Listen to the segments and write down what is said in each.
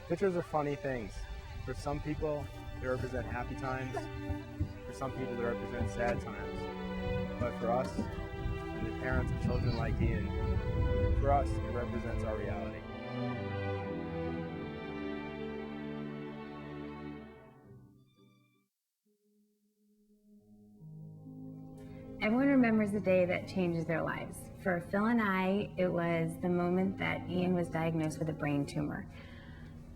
Pictures are funny things. For some people, they represent happy times. For some people, they represent sad times. But for us, and the parents of children like Ian, for us, it represents our reality. Everyone remembers the day that changes their lives. For Phil and I, it was the moment that Ian was diagnosed with a brain tumor.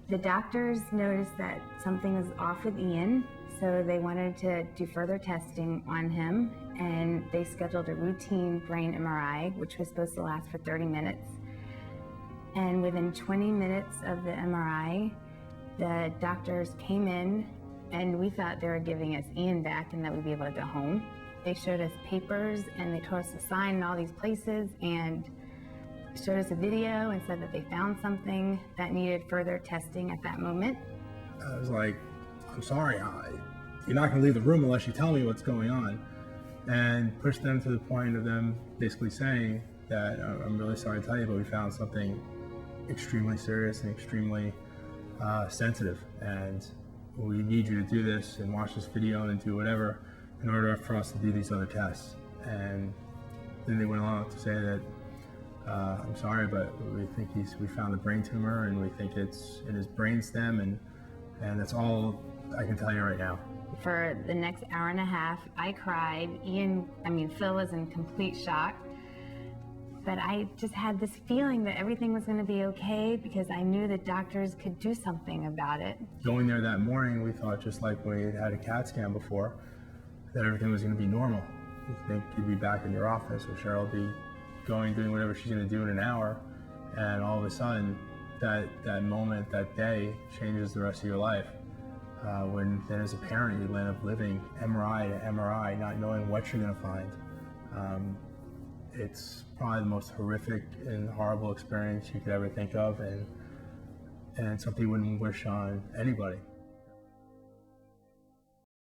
The doctors noticed that something was off with Ian, so they wanted to do further testing on him, and they scheduled a routine brain MRI, which was supposed to last for 30 minutes. And within 20 minutes of the MRI, the doctors came in, and we thought they were giving us Ian back and that we'd be able to go home. They showed us papers and they told us to sign in all these places and showed us a video and said that they found something that needed further testing at that moment. I was like, I'm sorry, you're not going to leave the room unless you tell me what's going on. And pushed them to the point of them basically saying that I'm really sorry to tell you, but we found something extremely serious and extremely sensitive. And we need you to do this and watch this video and do whatever in order for us to do these other tests. And then they went on to say that, I'm sorry, but we think we found a brain tumor and we think it's in his brainstem, and that's all I can tell you right now. For the next hour and a half, I cried. Phil was in complete shock. But I just had this feeling that everything was going to be okay because I knew the doctors could do something about it. Going there that morning, we thought, just like we had a CAT scan before, that everything was going to be normal. You think you'd be back in your office, or Cheryl would be doing whatever she's going to do in an hour, and all of a sudden, that moment, that day, changes the rest of your life. When then as a parent, you end up living MRI to MRI, not knowing what you're going to find. It's probably the most horrific and horrible experience you could ever think of, and something you wouldn't wish on anybody.